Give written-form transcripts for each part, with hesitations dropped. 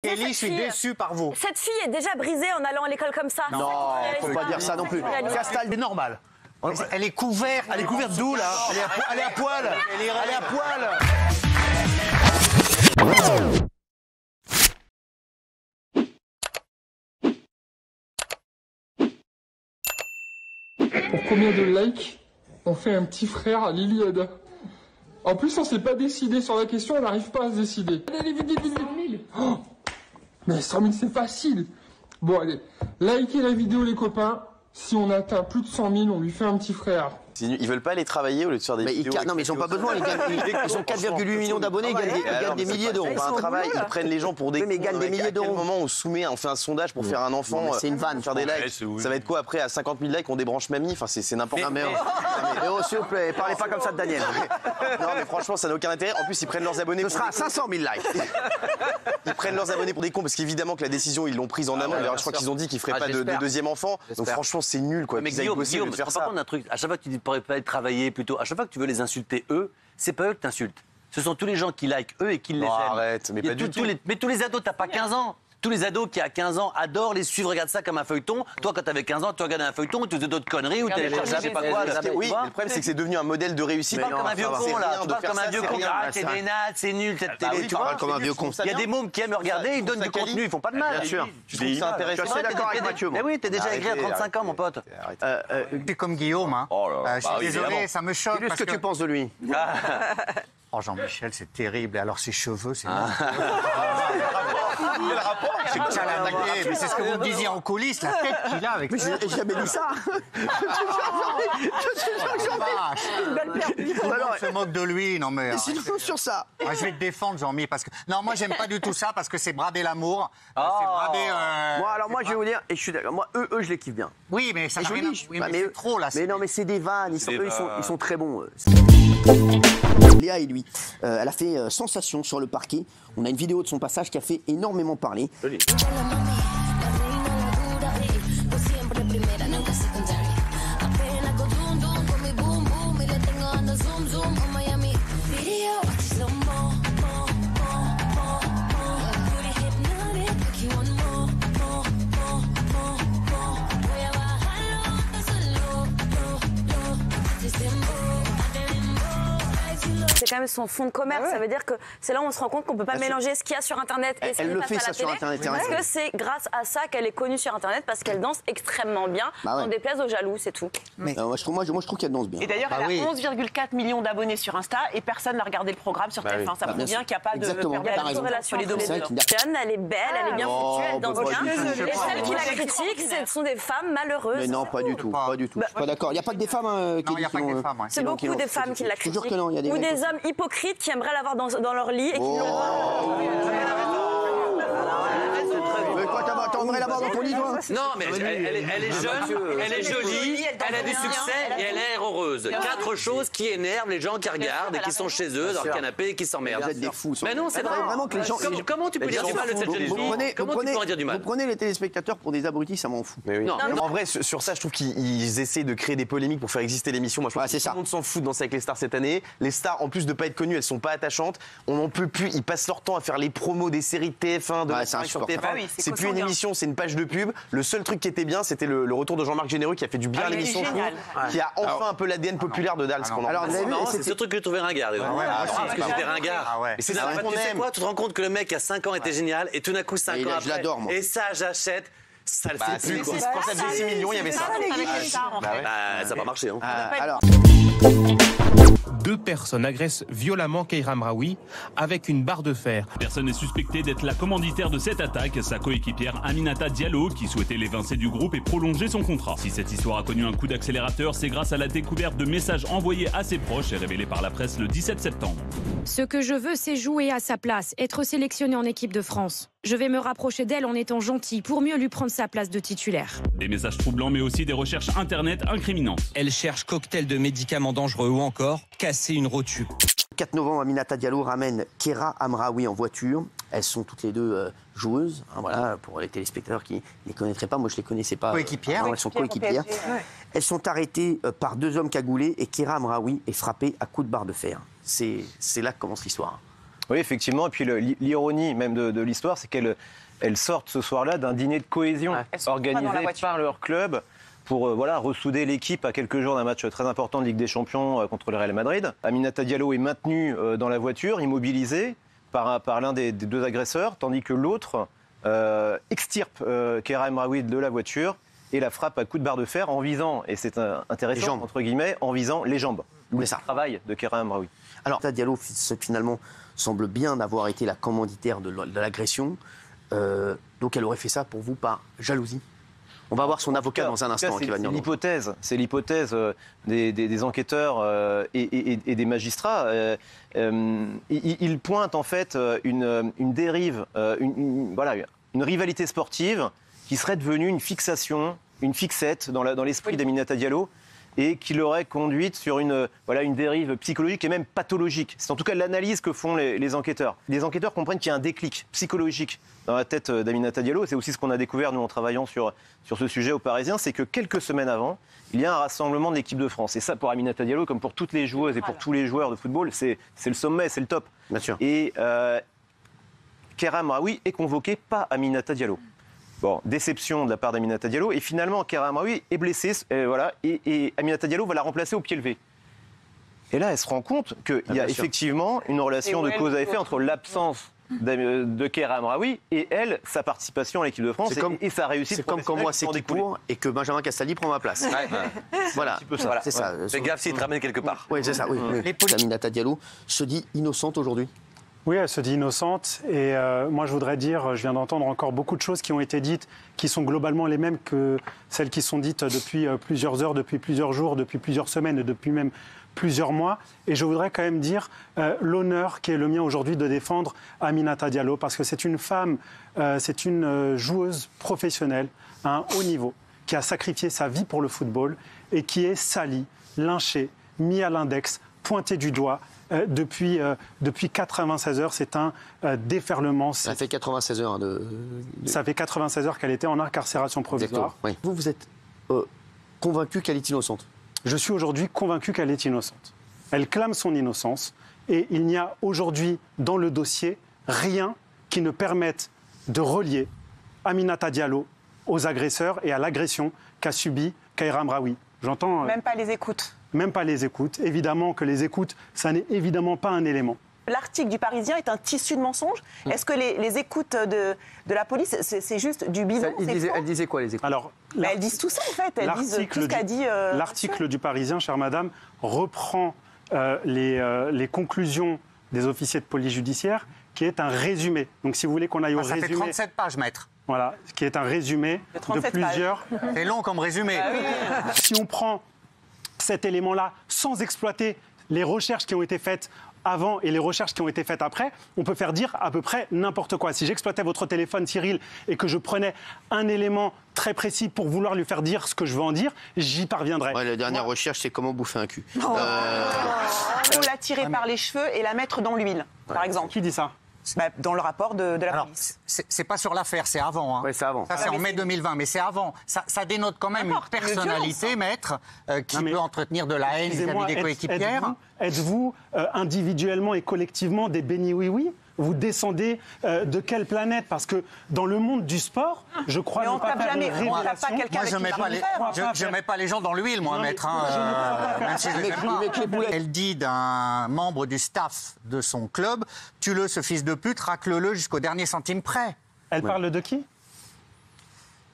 Kelly, je suis déçu par vous. Cette fille est déjà brisée en allant à l'école comme ça. Non, faut pas dire ça non plus. Castal, c'est normal. Elle est couverte. Elle est couverte d'où, là? Elle est à poil. Elle est à poil. Pour combien de likes on fait un petit frère à Liliada? En plus, on s'est pas décidé sur la question, on n'arrive pas à se décider. Allez, vite, 100 000. Oh, mais 100 000, c'est facile. Bon, allez, likez la vidéo, les copains. Si on atteint plus de 100 000, on lui fait un petit frère. Ils veulent pas aller travailler au lieu de faire des vidéos. Non, mais ils n'ont pas besoin. Ils ont 4,8 millions d'abonnés, ils gagnent des milliers d'euros. C'est pas un travail, ils prennent les gens pour des. Mais ils gagnent des milliers d'euros. À quel moment on soumet, on fait un sondage pour faire un enfant, c'est une vanne, faire des likes. Ça va être quoi après à 50 000 likes, on débranche mamie. Enfin, c'est n'importe quoi. Mais oh, s'il vous plaît, parlez pas comme ça de Daniel. Non, mais franchement, ça n'a aucun intérêt. En plus, ils prennent leurs abonnés. Ce sera 500 000 likes. Ils prennent leurs abonnés pour des cons parce qu'évidemment que la décision, ils l'ont prise en amont. D'ailleurs, je crois qu'ils ont dit qu'ils feraient pas de deuxième enfant. Donc franchement, c'est nul, quoi. Mais Guillaume, par contre, un truc. À chaque fois que tu dis ne pourrais pas aller travailler plutôt, à chaque fois que tu veux les insulter eux, c'est pas eux que t'insultes. Ce sont tous les gens qui likent eux et qui les aiment. Arrête, mais pas du tout. Mais tous les ados, t'as pas 15 ans. Tous les ados qui, à 15 ans, adorent les suivre, regardent ça comme un feuilleton. Toi, quand t'avais 15 ans, tu regardais un feuilleton, tu faisais d'autres conneries, ou t'allais chercher je sais pas quoi. Oui, le problème, c'est que c'est devenu un modèle de réussite. Tu parles comme un vieux con, là. Tu parles comme un vieux con. C'est des nattes, c'est nul, cette télé. Tu parles comme un vieux con. Il y a des mômes qui aiment regarder, ils donnent du contenu, ils font pas de mal. Bien sûr. Je trouve ça intéressant. Je suis d'accord avec Mathieu. Mais oui, t'es déjà aigri à 35 ans, mon pote. C'est comme Guillaume. Je suis désolé, ça me choque. Qu'est-ce que tu penses de lui? Oh, Jean-Michel, c'est terrible. Et alors, ses cheveux, c'est... Quel rapport? Mais c'est ce que vous me disiez en coulisses, la tête qu'il a avec... Mais j'ai jamais dit ça. Tout le monde se moque de lui, non mais... C'est sur ça. Moi, je vais te défendre, Jean-Mi, parce que... Non, moi, j'aime pas du tout ça, parce que c'est brader l'amour. C'est brader... Moi, je vais vous dire, et je suis d'accord, moi, eux, je les kiffe bien. Oui, mais ça n'a rien à... Oui, mais c'est trop, là. Mais non, mais c'est des vannes, ils sont très bons. Léa et lui, elle a fait sensation sur le parquet. On a une vidéo de son passage qui a fait énormément parler. C'est quand même son fond de commerce. Ça veut dire que c'est là où on se rend compte qu'on peut pas mélanger ce qu'il y a sur Internet et ce qui passe à la télé. Sur Internet. Parce que c'est grâce à ça qu'elle est connue sur Internet, parce qu'elle danse extrêmement bien. On déplaise aux jaloux, c'est tout. Moi, je trouve qu'elle danse bien. Et d'ailleurs, elle a 11,4 millions d'abonnets sur Insta et personne n'a regardé le programme sur TF1. Ça prouve bien qu'il n'y a pas de corrélation les deux. Jeanne, elle est belle, elle est bien foutue, elle danse bien. Et celles qui la critiquent, ce sont des femmes malheureuses. Mais non, pas du tout. Je suis pas d'accord. Il n'y a pas que des femmes qui... C'est beaucoup des femmes qui la critiquent. Ou des hommes hypocrites qui aimeraient l'avoir dans leur lit et qui T'aimerais l'avoir dans ton lit, toi? Non, mais elle est jeune, elle est jolie, elle a du succès et elle est heureuse. 4 choses qui énervent les gens qui regardent et qui sont chez eux, dans leur canapé et qui s'emmerdent. Vous êtes des fous. Mais non, c'est vrai. Vraiment que les gens... Comment tu peux dire du mal de cette jeune fille? Comment tu peux en dire du mal? Vous prenez les téléspectateurs pour des abrutis, ça m'en fout. Non. En vrai, sur ça, je trouve qu'ils essaient de créer des polémiques pour faire exister l'émission. Moi, je trouve que tout le monde s'en fout de Danser avec les stars cette année. Les stars, en plus de pas être connues, elles sont pas attachantes. On n'en peut plus. Ils passent leur temps à faire les promos des séries de TF1, de sur TF1. C'est plus une émission, c'est une page de pub. Le seul truc qui était bien, c'était le retour de Jean-Marc Généreux qui a fait du bien à l'émission, qui a enfin un peu l'ADN populaire de Dals. C'est ce truc que j'ai trouvé ringard. Parce que j'étais ringard. Mais c'est ça, tu sais quoi? Tu te rends compte que le mec à 5 ans était génial et tout d'un coup 5 ans après. Et ça, j'achète. Ça le fait plus, quoi. Quand ça faisait 6 millions, il y avait ça. Ça va marcher. Alors... 2 personnes agressent violemment Keira Amraoui avec une barre de fer. Personne n'est suspecté d'être la commanditaire de cette attaque, sa coéquipière Aminata Diallo, qui souhaitait l'évincer du groupe et prolonger son contrat. Si cette histoire a connu un coup d'accélérateur, c'est grâce à la découverte de messages envoyés à ses proches et révélés par la presse le 17 septembre. Ce que je veux, c'est jouer à sa place, être sélectionnée en équipe de France. Je vais me rapprocher d'elle en étant gentille pour mieux lui prendre sa place de titulaire. Des messages troublants, mais aussi des recherches internet incriminantes. Elle cherche cocktail de médicaments dangereux ou encore casser une rotule. 4 novembre, Aminata Diallo ramène Keira Amraoui en voiture. Elles sont toutes les deux joueuses. Voilà, pour les téléspectateurs qui ne les connaîtraient pas, moi je ne les connaissais pas. Coéquipières. Elles sont coéquipières. Elles sont arrêtées par 2 hommes cagoulés et Keira Amraoui est frappée à coups de barre de fer. C'est là que commence l'histoire. Oui, effectivement. Et puis l'ironie même de l'histoire, c'est qu'elles sortent ce soir-là d'un dîner de cohésion organisé par leur club pour ressouder l'équipe à quelques jours d'un match très important de Ligue des Champions contre le Real Madrid. Aminata Diallo est maintenue dans la voiture, immobilisée par l'un des deux agresseurs, tandis que l'autre extirpe Keira Amraoui de la voiture et la frappe à coups de barre de fer en visant, et c'est intéressant, entre guillemets, en visant les jambes. Le travail de Keira Amraoui. Alors, Diallo, finalement, semble bien avoir été la commanditaire de l'agression. Donc, elle aurait fait ça pour vous par jalousie. On va voir son avocat dans un instant qui va venir. C'est l'hypothèse des enquêteurs et des magistrats. Ils pointent en fait une dérive, une rivalité sportive qui serait devenue une fixation, une fixette dans l'esprit d'Aminata Diallo et qui l'aurait conduite sur une dérive psychologique et même pathologique. C'est en tout cas l'analyse que font les enquêteurs. Les enquêteurs comprennent qu'il y a un déclic psychologique dans la tête d'Aminata Diallo. C'est aussi ce qu'on a découvert, nous, en travaillant sur ce sujet aux Parisiens, c'est que quelques semaines avant, il y a un rassemblement de l'équipe de France. Et ça, pour Aminata Diallo, comme pour toutes les joueuses et pour tous les joueurs de football, c'est le sommet, c'est le top. Bien sûr. Et Keira Amraoui est convoquée, pas Aminata Diallo. Bon, déception de la part d'Aminata Diallo. Et finalement, Keira Amraoui est blessée. Et Aminata Diallo va la remplacer au pied levé. Et là, elle se rend compte qu'il y a effectivement une relation de cause à effet entre l'absence de Keira Amraoui et elle, sa participation à l'équipe de France et sa réussite. C'est comme quand moi, c'est qui pour et que Benjamin Castaldi prend ma place. Voilà, c'est ça. Fais gaffe s'il te ramène quelque part. Oui, c'est ça. Oui. Aminata Diallo se dit innocente aujourd'hui. Oui, elle se dit innocente et moi je voudrais dire, je viens d'entendre encore beaucoup de choses qui ont été dites, qui sont globalement les mêmes que celles qui sont dites depuis plusieurs heures, depuis plusieurs jours, depuis plusieurs semaines et depuis même plusieurs mois. Et je voudrais quand même dire l'honneur qui est le mien aujourd'hui de défendre Aminata Diallo parce que c'est une femme, c'est une joueuse professionnelle à un haut niveau qui a sacrifié sa vie pour le football et qui est salie, lynchée, mise à l'index, pointée du doigt. Depuis 96 heures, c'est un déferlement. Ça fait 96 heures. Ça fait 96 heures qu'elle était en incarcération provisoire. Oui. Vous êtes convaincu qu'elle est innocente? Je suis aujourd'hui convaincu qu'elle est innocente. Elle clame son innocence et il n'y a aujourd'hui dans le dossier rien qui ne permette de relier Aminata Diallo aux agresseurs et à l'agression qu'a subie Keira Amraoui. J'entends. Même pas les écoutes. Même pas les écoutes. Évidemment que les écoutes, ça n'est évidemment pas un élément. L'article du Parisien est un tissu de mensonges. Est-ce que les écoutes de la police, c'est juste du bidon? Elle disait quoi, les écoutes? Alors, elles disent tout ça, en fait. Elles disent tout ce qu'a dit... L'article du Parisien, chère madame, reprend les conclusions des officiers de police judiciaire, qui est un résumé. Donc, si vous voulez qu'on aille au résumé... Ça fait 37 pages, maître. Voilà, qui est un résumé de plusieurs... C'est long comme résumé. Si on prend cet élément-là sans exploiter les recherches qui ont été faites avant et les recherches qui ont été faites après, on peut faire dire à peu près n'importe quoi. Si j'exploitais votre téléphone, Cyril, et que je prenais un élément très précis pour vouloir lui faire dire ce que je veux en dire, j'y parviendrais. Ouais, la dernière recherche, c'est comment bouffer un cul. Faut la tirer par les cheveux et la mettre dans l'huile, par exemple. Qui dit ça? Dans le rapport de la police. C'est pas sur l'affaire, c'est avant. Hein. Oui, c'est avant. Ça, c'est en mai 2020, mais c'est avant. Ça dénote quand même une personnalité, maître, qui peut entretenir de la haine vis-à-vis des coéquipières. Êtes-vous individuellement et collectivement des bénis oui-oui? Vous descendez de quelle planète? Parce que dans le monde du sport, je crois ne pas faire une révélation. Moi, je ne mets pas les gens dans l'huile, moi, maître. Même si je les aime pas. Elle dit d'un membre du staff de son club, tue-le, ce fils de pute, racle-le jusqu'au dernier centime près. Elle parle de qui?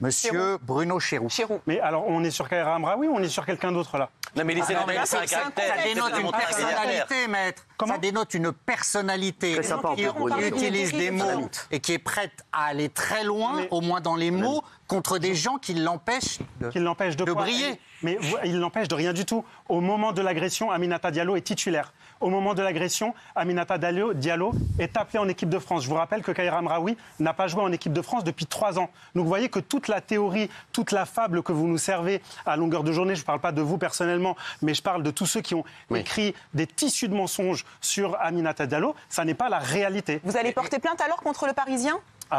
Monsieur Bruno Chéroux. Mais alors, on est sur Keira Amraoui ou on est sur quelqu'un d'autre, là? Non, mais c'est un caractère. Ça dénote une personnalité, maître. Ça dénote une personnalité qui utilise des mots et qui est prête à aller très loin, au moins dans les mots, contre des gens qui l'empêchent de briller. Mais il l'empêche de rien du tout. Au moment de l'agression, Aminata Diallo est titulaire. Au moment de l'agression, Aminata Diallo est appelée en équipe de France. Je vous rappelle que Keira Amraoui n'a pas joué en équipe de France depuis 3 ans. Donc vous voyez que toute la théorie, toute la fable que vous nous servez à longueur de journée, je ne parle pas de vous personnellement, mais je parle de tous ceux qui ont écrit des tissus de mensonges sur Aminata Diallo, ça n'est pas la réalité. Vous allez porter plainte alors contre le Parisien ?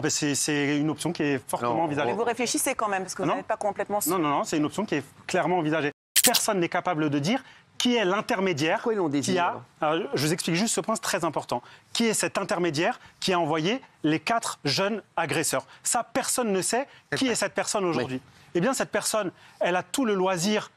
C'est une option qui est fortement envisagée. Mais vous réfléchissez quand même, parce que vous n'êtes pas complètement sûr. Non, c'est une option qui est clairement envisagée. Personne n'est capable de dire qui est l'intermédiaire qui a... Alors, je vous explique juste ce point, c'est très important. Qui est cet intermédiaire qui a envoyé les 4 jeunes agresseurs? Ça, personne ne sait qui est cette personne aujourd'hui. Eh bien, cette personne, elle a tout le loisir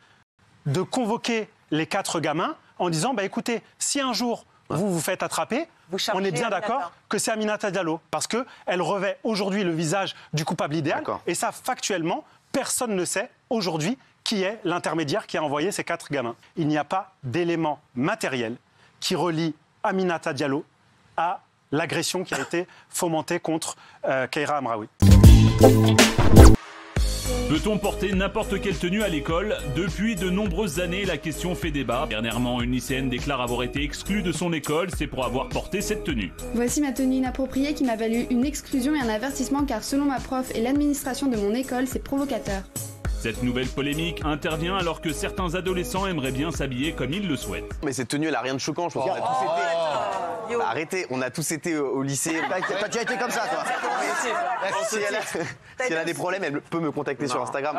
de convoquer les 4 gamins en disant, bah, écoutez, si un jour vous vous faites attraper, on est bien d'accord que c'est Aminata Diallo, parce qu'elle revêt aujourd'hui le visage du coupable idéal. Et ça, factuellement, personne ne sait aujourd'hui qui est l'intermédiaire qui a envoyé ces 4 gamins. Il n'y a pas d'élément matériel qui relie Aminata Diallo à l'agression qui a été fomentée contre Keira Amraoui. Peut-on porter n'importe quelle tenue à l'école? Depuis de nombreuses années, la question fait débat. Dernièrement, une lycéenne déclare avoir été exclue de son école, c'est pour avoir porté cette tenue. Voici ma tenue inappropriée qui m'a valu une exclusion et un avertissement car selon ma prof et l'administration de mon école, c'est provocateur. Cette nouvelle polémique intervient alors que certains adolescents aimeraient bien s'habiller comme ils le souhaitent. Mais cette tenue, elle a rien de choquant. Je pense qu'on a tous été... Arrêtez, on a tous été au lycée. T'as déjà été comme ça, toi? Si elle a des problèmes, elle peut me contacter sur Instagram.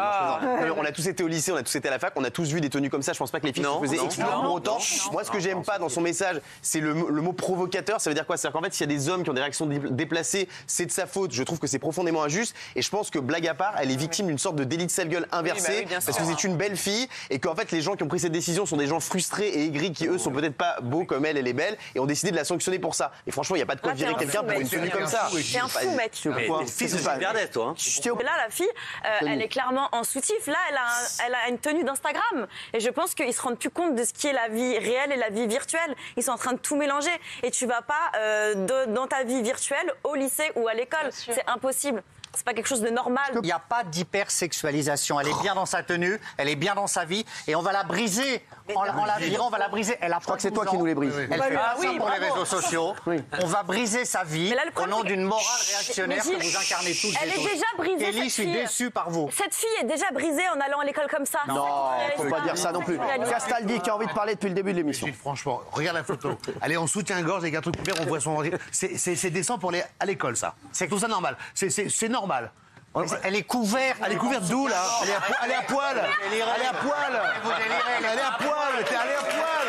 On a tous été au lycée, on a tous été à la fac, on a tous vu des tenues comme ça. Je pense pas que les filles se faisaient exclure pour autant. Moi, ce que j'aime pas dans son message, c'est le mot provocateur. Ça veut dire quoi? C'est-à-dire qu'en fait, s'il y a des hommes qui ont des réactions déplacées, c'est de sa faute. Je trouve que c'est profondément injuste. Et je pense que, blague à part, elle est victime d'une sorte de délit de sale gueule inversé, parce que c'est une belle fille et qu'en fait, les gens qui ont pris cette décision sont des gens frustrés et aigris qui, eux, sont peut-être pas beaux comme elle est belle et ont décidé de la sanctionner pour ça. Et franchement, il n'y a pas de quoi virer quelqu'un pour une tenue comme ça. C'est un fou, mec. Toi. Là, la fille, elle est clairement en soutif. Là, elle a une tenue d'Instagram. Et je pense qu'ils se rendent plus compte de ce qui est la vie réelle et la vie virtuelle. Ils sont en train de tout mélanger. Et tu vas pas dans ta vie virtuelle au lycée ou à l'école. C'est impossible. C'est pas quelque chose de normal. Il n'y a pas d'hypersexualisation. Elle est bien dans sa tenue, elle est bien dans sa vie, et on va la briser. En la virant, on va la briser. Elle a Je crois que c'est toi qui nous les brises. Elle fait pas ça pour les réseaux sociaux. On va briser sa vie au nom d'une morale réactionnaire que vous incarnez tous. Elle est déjà brisée. Ellie, je suis déçu par vous. Cette fille est déjà brisée en allant à l'école comme ça. Non, faut pas dire ça non plus. Castaldi qui a envie de parler depuis le début de l'émission. Franchement, regarde la photo. Allez, on soutient-gorge avec un truc ouvert, on voit son. C'est décent pour aller à l'école, ça. C'est tout ça normal. C'est normal. Elle est couverte. Elle est couverte d'où, là? Elle est à poil. Elle est à poil. Elle est à poil. T'es allé à poil.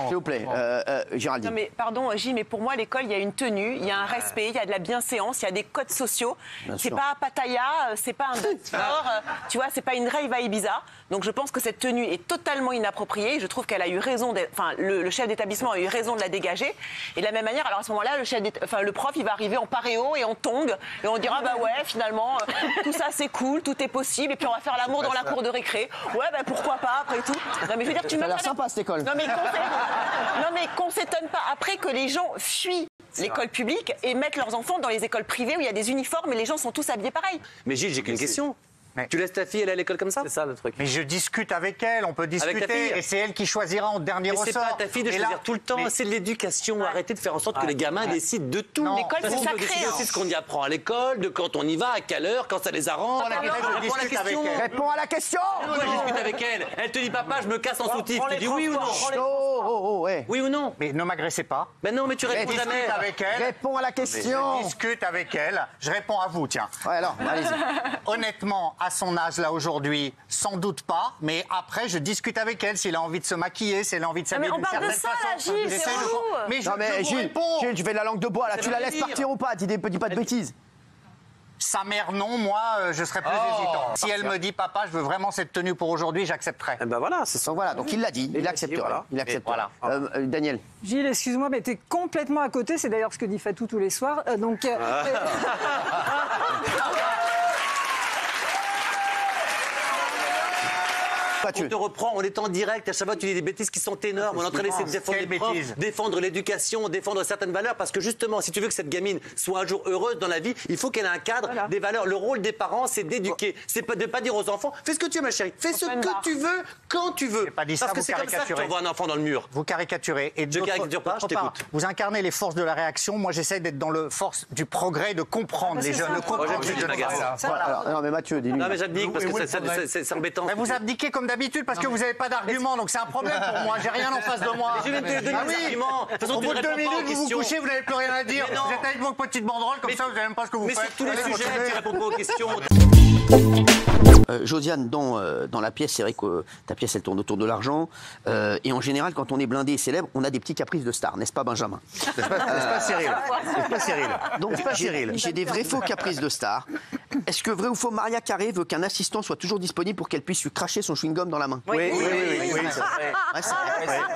S'il vous plaît, Géraldine. Non mais pardon, Gilles, mais pour moi, l'école, il y a une tenue, il y a un respect, il y a de la bienséance, il y a des codes sociaux. C'est pas Pattaya, c'est pas un sport, tu vois, c'est pas une rave à Ibiza. Donc je pense que cette tenue est totalement inappropriée. Je trouve qu'elle a eu raison, enfin le chef d'établissement a eu raison de la dégager. Et de la même manière, alors à ce moment-là, le prof, il va arriver en paréo et en tongs et on dira bah ouais, finalement, tout ça c'est cool, tout est possible. Et puis on va faire l'amour dans la cour de récré. Ouais, bah pourquoi pas après tout. Non mais je veux dire, tu ça a l'air sympa cette école. Non mais qu'on s'étonne pas après que les gens fuient l'école publique et mettent leurs enfants dans les écoles privées où il y a des uniformes et les gens sont tous habillés pareil. Mais Gilles, j'ai qu'une question. Tu laisses ta fille aller à l'école comme ça? C'est ça le truc. Mais je discute avec elle, on peut discuter, et c'est elle qui choisira en dernier ressort. Mais c'est pas ta fille de choisir tout le temps, c'est de l'éducation. Arrêtez de faire en sorte que les gamins décident de tout. L'école, c'est sacré. C'est ce qu'on y apprend à l'école, de quand on y va, à quelle heure, quand ça les arrange. Réponds à la question. Je discute avec elle. Elle te dit papa, je me casse en soutif. Tu dis oui ou non? Oui ou non? Mais ne m'agressez pas. Mais non, mais tu réponds jamais. Réponds à la question. Je discute avec elle. Je réponds à vous, tiens. Ouais, alors, allez-y. Honnêtement, à son âge là aujourd'hui, sans doute pas. Mais après, je discute avec elle s'il a envie de se maquiller, s'il a envie de s'habiller d'une certaine façon. Mais on parle de ça, là, Gilles, c'est relou. Mais Gilles, tu fais de la langue de bois là. Tu la laisses partir ou pas? Dis pas de bêtises. Sa mère, non, moi, je serais plus hésitant. Si elle me dit, papa, je veux vraiment cette tenue pour aujourd'hui, j'accepterai. Ben voilà, c'est ça. Voilà, donc il l'a dit, il acceptera. Il acceptera. Voilà. Daniel. Gilles, excuse-moi, mais t'es complètement à côté. C'est d'ailleurs ce que dit Fatou tous les soirs. On te reprend, on est en direct, à chaque fois tu dis des bêtises qui sont énormes, on est en train d'essayer de défendre les profs, défendre l'éducation, défendre certaines valeurs, parce que justement, si tu veux que cette gamine soit un jour heureuse dans la vie, il faut qu'elle ait un cadre, des valeurs. Le rôle des parents, c'est d'éduquer, c'est pas de pas dire aux enfants, fais ce que tu veux ma chérie, fais ce que tu veux, quand tu veux. Parce que c'est comme ça que tu envoies un enfant dans le mur. Vous caricaturez. Et je caricature pas, je t'écoute. Vous incarnez les forces de la réaction, moi j'essaie d'être dans le force du progrès, de comprendre les jeunes, de comprendre les jeunes. Non mais Mathieu, dis-lui. Non mais j'abdique parce que c'est embêtant. Mais vous abdiquez comme d'habitude parce que vous n'avez pas d'argument, donc c'est un problème pour moi. J'ai rien en face de moi. Je viens de te donner des arguments. Au bout de 2 minutes, vous vous couchez, vous n'avez plus rien à dire. Vous êtes avec vos petites banderoles, comme ça, vous ne savez même pas ce que vous faites. Mais sur tous les sujets, tu réponds pas aux questions. Josiane, dans la pièce, c'est vrai que ta pièce, elle tourne autour de l'argent. Et en général, quand on est blindé et célèbre, on a des petits caprices de star, n'est-ce pas, Benjamin? N'est-ce pas Cyril? N'est-ce pas Cyril? Donc, j'ai des vrais faux caprices de star. Est-ce que vrai ou faux, Maria Carré veut qu'un assistant soit toujours disponible pour qu'elle puisse lui cracher son chewing-gum dans la main? Oui.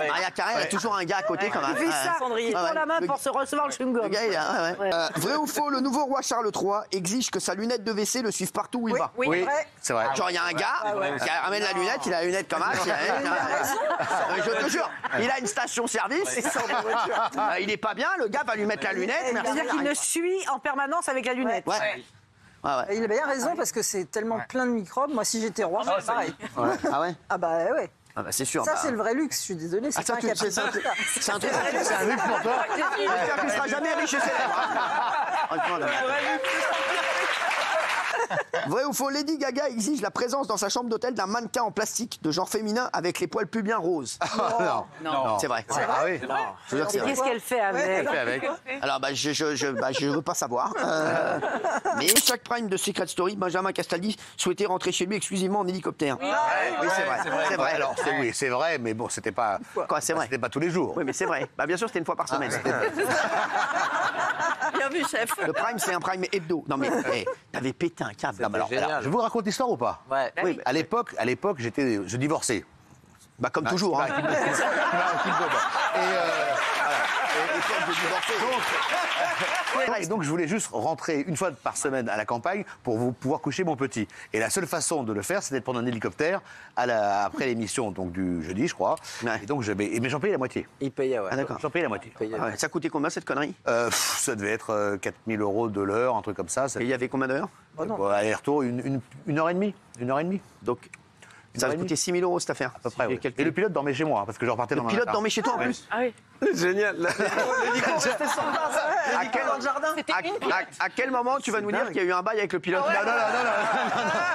Maria Carré, elle a toujours un gars à côté, quand même. Il fait ça, il prend la main pour se recevoir le chewing-gum. Vrai ou faux, le nouveau roi Charles III exige que sa lunette de WC le suive partout où il va? Oui, c'est vrai. Genre, il y a un gars qui ramène la lunette, il a la lunette comme ça. Je te jure, il a une station-service. Il est pas bien, le gars va lui mettre la lunette. C'est-à-dire qu'il le suit en permanence avec la lunette. Il a bien raison parce que c'est tellement plein de microbes. Moi, si j'étais roi, c'est pareil. Ah ouais? Ah bah ouais. Ah bah c'est sûr. Ça, c'est le vrai luxe, je suis désolée. C'est pas un caprice. C'est un truc pour toi. J'espère que tu ne seras jamais riche et célèbre. Vrai ou faux, Lady Gaga exige la présence dans sa chambre d'hôtel d'un mannequin en plastique de genre féminin avec les poils pubiens roses? Non. C'est vrai. Ah oui. Qu'est-ce qu'elle fait avec? Alors, je veux pas savoir. Mais chaque prime de Secret Story, Benjamin Castaldi souhaitait rentrer chez lui exclusivement en hélicoptère. Oui, c'est vrai. Alors, c'est vrai, mais bon, c'était pas. Quoi, c'est vrai? C'était pas tous les jours. Oui, mais c'est vrai. Bien sûr, c'était une fois par semaine. Bien vu, chef. Le prime, c'est un prime hebdo. Non, mais t'avais pété un câble. Alors, je vous raconte l'histoire ou pas? Oui. À l'époque, je divorçais. Bah, comme toujours. Hein. Et donc je voulais juste rentrer une fois par semaine à la campagne pour pouvoir coucher mon petit. Et la seule façon de le faire, c'était de prendre un hélicoptère après l'émission donc du jeudi, je crois. Et donc mais j'en payais la moitié. Il payait, ouais. Ah, d'accord. J'en payais la moitié. Ça coûtait combien cette connerie? Ça devait être 4 000 € de l'heure, un truc comme ça. Et il y avait combien d'heures? Aller-retour, une heure et demie. Donc ça va coûter 6 000 € cette affaire. À peu près, oui. Et le pilote dormait chez moi, parce que je repartais dans le pilote dormait chez toi en plus? Ah oui. Génial. À quel moment tu vas nous dire qu'il y a eu un bail avec le pilote? Non.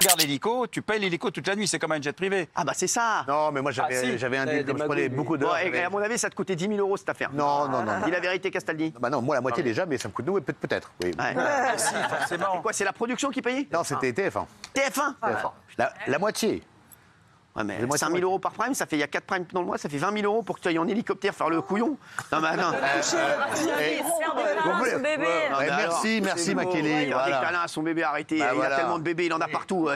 Regarde l'hélico, tu payes l'hélico toute la nuit, c'est comme un jet privé. Ah bah c'est ça. Non, mais moi j'avais un deal, comme je prenais beaucoup d'heures. Et à mon avis, ça te coûtait 10 000 € cette affaire. Non. Dis la vérité, Castaldi. Bah non, moi la moitié déjà, mais ça me coûte nous peut-être. Oui. Si, forcément. C'est quoi, c'est la production qui payait? Non, c'était TF1. TF1. La moitié. Ouais, mais 5 000 € par prime, ça fait, il y a 4 primes dans le mois, ça fait 20 000 € pour que tu ailles en hélicoptère faire le couillon. Non, mais non. Merci, Makélé. Il y a des câlins à son bébé, arrêtez. Il y a tellement de bébés, il en a partout.